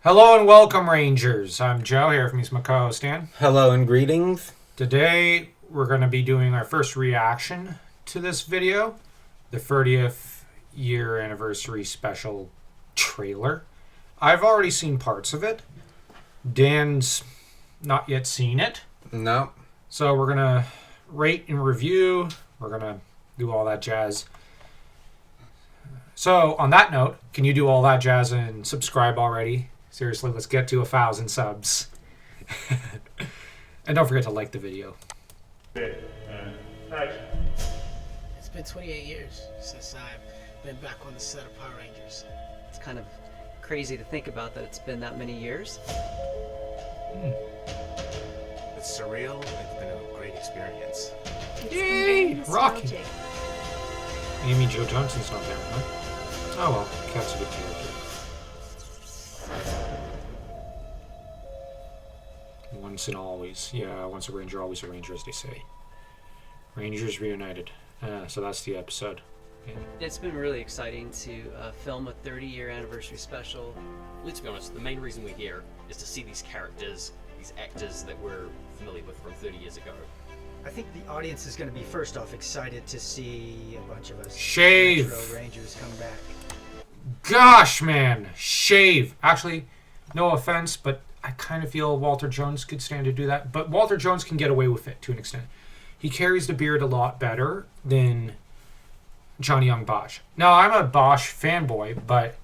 Hello and welcome, Rangers. I'm Joe here from my co-host Dan. Hello and greetings. Today we're going to be doing our first reaction to this video, the 30th year anniversary special trailer. I've already seen parts of it. Dan's not yet seen it. No. So we're going to rate and review. We're going to do all that jazz. So on that note, can you do all that jazz and subscribe already? Seriously, let's get to 1,000 subs. And don't forget to like the video. It's been 28 years since I've been back on the set of Power Rangers. It's kind of crazy to think about that it's been that many years. It's surreal. It's been a great experience. Yay! Rocky! Amy Jo Johnson's not there, huh? Oh well, Cat's a good character. Once and always. Yeah, once a Ranger, always a Ranger, as they say. Rangers Reunited. So that's the episode. Yeah. It's been really exciting to film a 30-year anniversary special. Let's be honest, the main reason we're here is to see these characters, these actors that we're familiar with from 30 years ago. I think the audience is going to be, first off, excited to see a bunch of us Shave! retro Rangers come back. Gosh, man! Shave! Actually, no offense, but I kind of feel Walter Jones could stand to do that. But Walter Jones can get away with it to an extent. He carries the beard a lot better than Johnny Young Bosch. Now, I'm a Bosch fanboy, but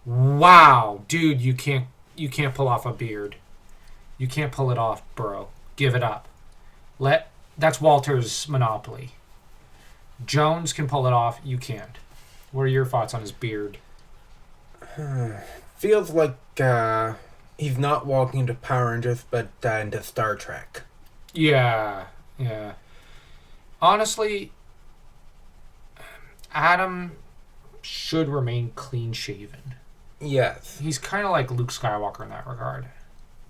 wow, dude, you can't pull off a beard. You can't pull it off, bro. Give it up. That's Walter's monopoly. Jones can pull it off. You can't. What are your thoughts on his beard? Feels like he's not walking into Power Rangers, but into Star Trek. Yeah. Honestly, Adam should remain clean-shaven. Yes. He's kind of like Luke Skywalker in that regard.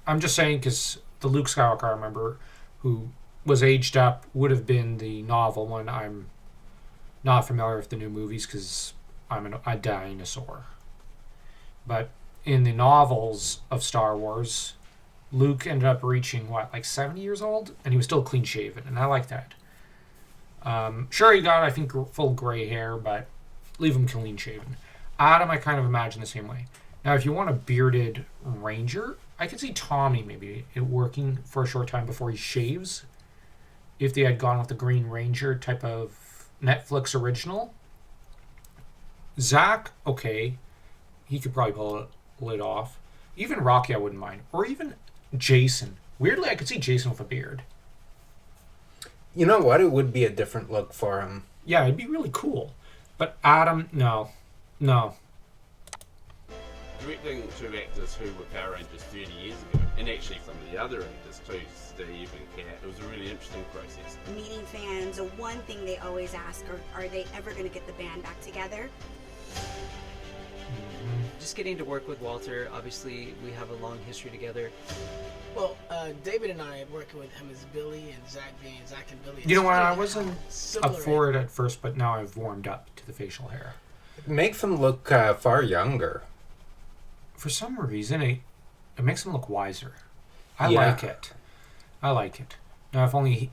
I'm just saying because the Luke Skywalker I remember who was aged up would have been the novel one. I'm not familiar with the new movies because I'm a dinosaur. But in the novels of Star Wars, Luke ended up reaching, like 70 years old? And he was still clean-shaven, and I like that. Sure, he got, I think, full gray hair, but leave him clean-shaven. Adam, I kind of imagine the same way. Now, if you want a bearded Ranger, I could see Tommy maybe it working for a short time before he shaves. If they had gone with the Green Ranger type of Netflix original. Zach, okay. He could probably pull it off. Even Rocky, I wouldn't mind. Or even Jason. Weirdly, I could see Jason with a beard. You know what? It would be a different look for him. Yeah, it'd be really cool. But Adam, no. directing two actors who were Power Rangers 30 years ago, and actually some of the other actors too, Steve and Kat. It was a really interesting process. Meeting fans, one thing they always ask are they ever going to get the band back together? Just getting to work with Walter, obviously we have a long history together. Well, David and I working with him as Billy and Zach being Zach and Billy. You know what? I wasn't up for it at first, but now I've warmed up to the facial hair. It makes him look far younger. For some reason, it makes him look wiser. I like it. Now, if only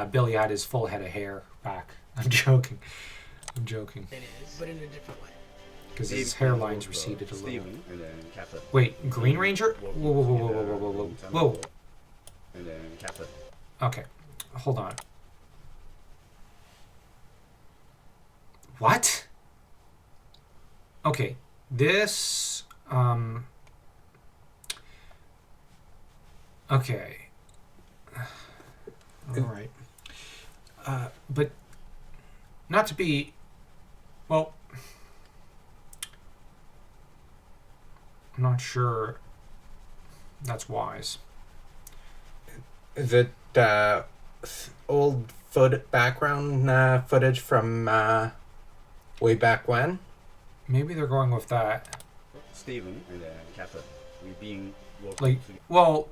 Billy had his full head of hair back. I'm joking. It is, but in a different way. Because his hairline's receded a little. Stephen, and then Kappa. Wait, Green Ranger? Whoa. And then Kappa. Okay, hold on. What? Okay, this... Okay. Alright. But not to be... Well... I'm not sure that's wise. Is it old background footage from way back when? Maybe they're going with that. Stephen, and then Kappa. We're being Like, well,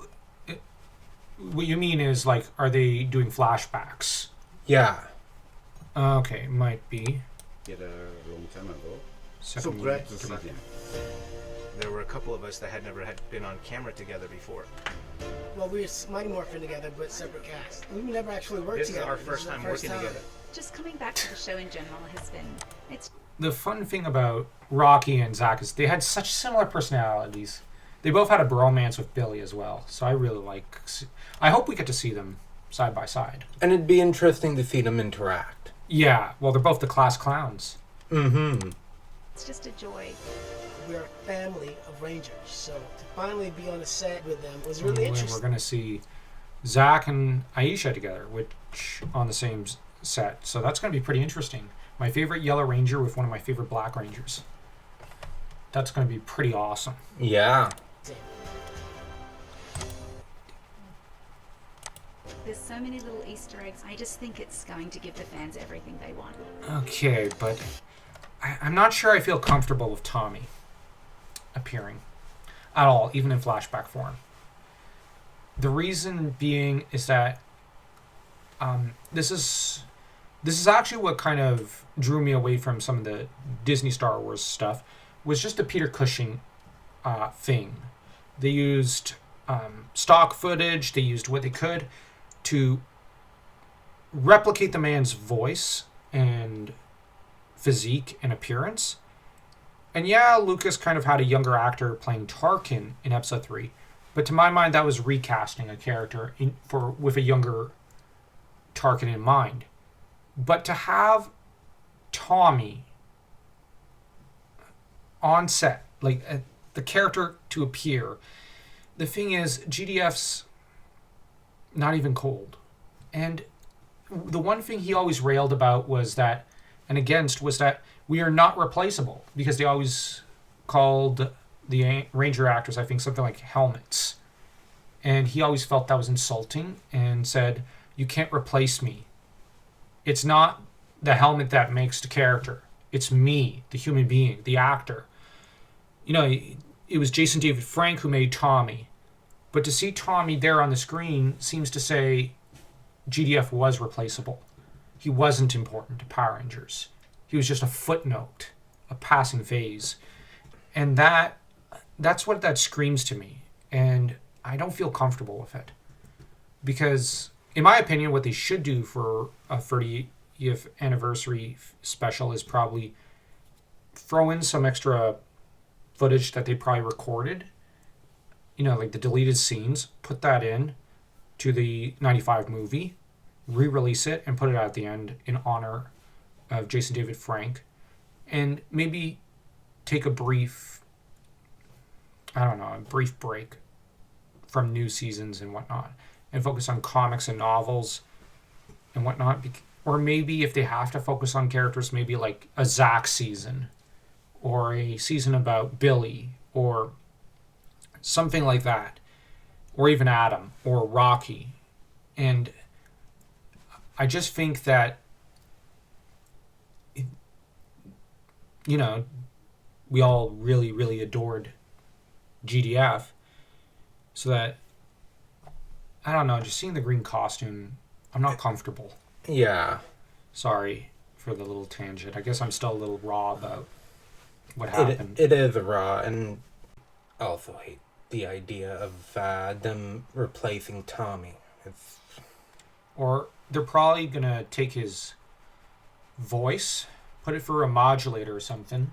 what you mean is, like, are they doing flashbacks? Yeah. Okay, might be. Get a long time ago. Second So glad unit to see direct. them. There were a couple of us that had never been on camera together before. Well, we were Mighty Morphin together, but separate casts. We've never actually worked This together. is our first time working together. Just coming back to the show in general has been, it's The fun thing about Rocky and Zach is they had such similar personalities. They both had a bromance with Billy as well. So I really like... I hope we get to see them side by side. And it'd be interesting to see them interact. Yeah, well, they're both the class clowns. Mm-hmm. it's just a joy. We're a family of Rangers, so to finally be on a set with them was really And interesting. we're going to see Zach and Aisha together, which on the same set. So that's going to be pretty interesting. My favorite Yellow Ranger with one of my favorite Black Rangers. That's going to be pretty awesome. Yeah. There's so many little Easter eggs. I just think it's going to give the fans everything they want. Okay, but I'm not sure I feel comfortable with Tommy appearing at all, even in flashback form. The reason being is that this is actually what kind of drew me away from some of the Disney Star Wars stuff, was just the Peter Cushing thing. They used stock footage, they used what they could to replicate the man's voice and physique and appearance. And yeah, Lucas kind of had a younger actor playing Tarkin in episode 3, but to my mind that was recasting a character with a younger Tarkin in mind. But to have Tommy on set, like the character to appear, the thing is, GDF's not even cold. And the one thing he always railed about was that, and against, was that we are not replaceable, because they always called the Ranger actors, I think, something like helmets. And he always felt that was insulting and said, you can't replace me. It's not the helmet that makes the character. It's me, the human being, the actor. You know, it was Jason David Frank who made Tommy. But to see Tommy there on the screen seems to say GDF was replaceable. He wasn't important to Power Rangers. He was just a footnote, a passing phase. And that's what that screams to me. And I don't feel comfortable with it. Because, in my opinion, what they should do for a 30th anniversary special is probably throw in some extra footage that they probably recorded. You know, like the deleted scenes, put that in to the 95 movie, re-release it, and put it at the end in honor of Jason David Frank. And maybe take a brief break from new seasons and whatnot, and focus on comics and novels and whatnot. Or maybe if they have to focus on characters, maybe like a Zach season, or a season about Billy, or something like that, or even Adam, or Rocky. And I just think that, you know, we all really, really adored GDF, so that, I don't know, just seeing the green costume, I'm not comfortable. Yeah. Sorry for the little tangent. I guess I'm still a little raw about what happened. It is raw, and I also hate the idea of them replacing Tommy. Or they're probably going to take his voice, put it through a modulator or something,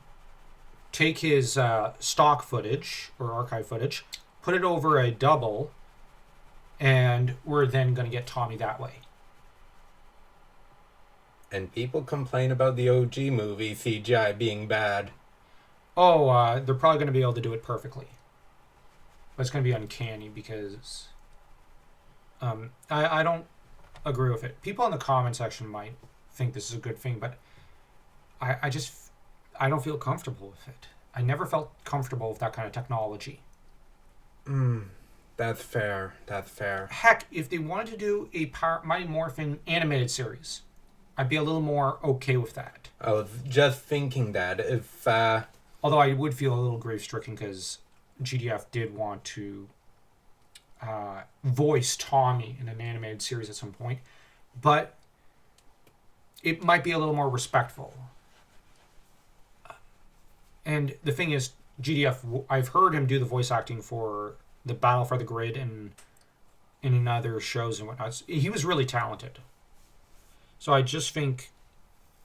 take his stock footage or archive footage, put it over a double, and we're then going to get Tommy that way. And people complain about the OG movie CGI being bad. Oh, they're probably going to be able to do it perfectly. But it's going to be uncanny because I don't agree with it. People in the comment section might think this is a good thing, but I don't feel comfortable with it. I never felt comfortable with that kind of technology. That's fair. That's fair. Heck, if they wanted to do a Mighty Morphin animated series, I'd be a little more okay with that. I was just thinking that if... Although I would feel a little grief-stricken because GDF did want to voice Tommy in an animated series at some point. But it might be a little more respectful. And the thing is, GDF, I've heard him do the voice acting for the Battle for the Grid and in other shows and whatnot. He was really talented. So I just think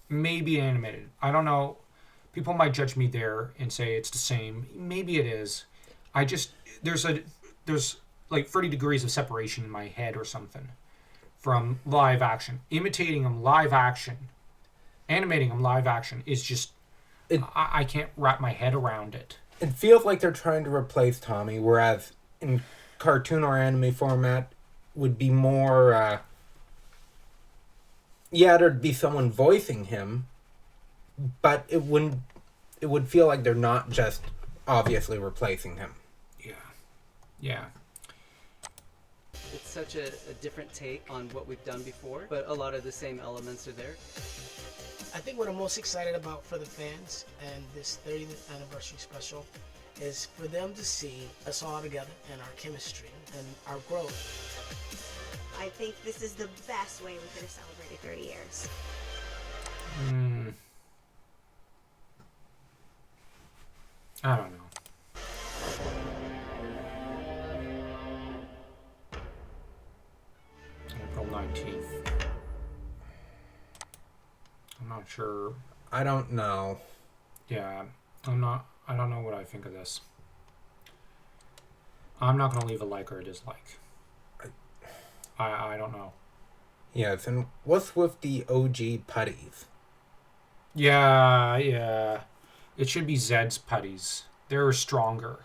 maybe animated. I don't know. People might judge me there and say it's the same. Maybe it is. I just there's like 30 degrees of separation in my head or something from live action. Imitating him live action, animating him live action is just I can't wrap my head around it. It feels like they're trying to replace Tommy, whereas in cartoon or anime format would be more there'd be someone voicing him, but it would feel like they're not just obviously replacing him. Yeah. It's such a different take on what we've done before, but a lot of the same elements are there. I think what I'm most excited about for the fans and this 30th anniversary special is for them to see us all together and our chemistry and our growth. I think this is the best way we could have celebrated 30 years. I don't know. April 19th. I'm not sure. I don't know. Yeah, I don't know what I think of this. I'm not going to leave a like or a dislike. I don't know. Yes, and what's with the OG putties? Yeah. It should be Zed's putties. They're stronger.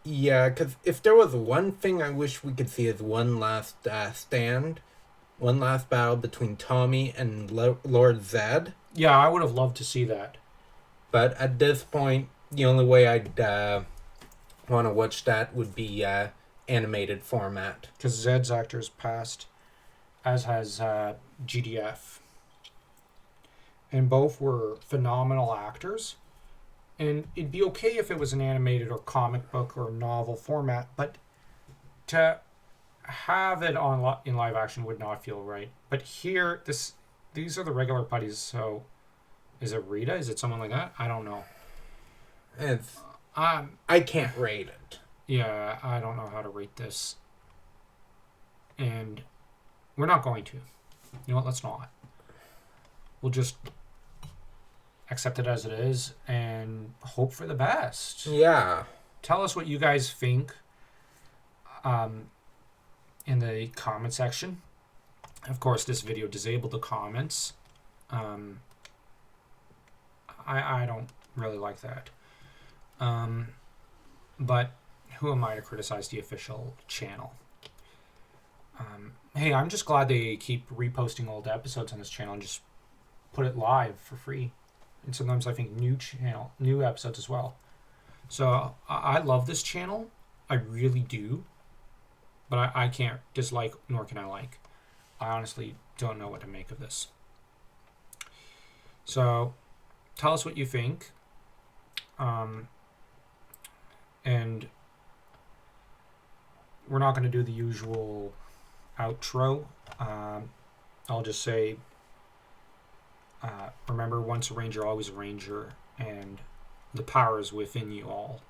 Yeah, because if there was one thing I wish we could see is one last stand, one last battle between Tommy and Lord Zed. Yeah, I would have loved to see that. But at this point, the only way I'd want to watch that would be animated format. Because Zed's actors passed, as has GDF. And both were phenomenal actors. And it'd be okay if it was an animated or comic book or novel format, but to have it in live action would not feel right. But here, these are the regular putties, so is it Rita? Is it someone like that? I don't know. I can't rate it. Yeah, I don't know how to rate this. And we're not going to. You know what? Let's not. We'll just accept it as it is and hope for the best. Yeah. Tell us what you guys think in the comment section. Of course, this video disabled the comments. I don't really like that. But who am I to criticize the official channel? Hey, I'm just glad they keep reposting old episodes on this channel and just put it live for free. And sometimes I think new episodes as well. So I love this channel. I really do. But I can't dislike, nor can I like. I honestly don't know what to make of this. So tell us what you think. And we're not going to do the usual outro. I'll just say, remember, once a ranger, always a ranger, and the power is within you all.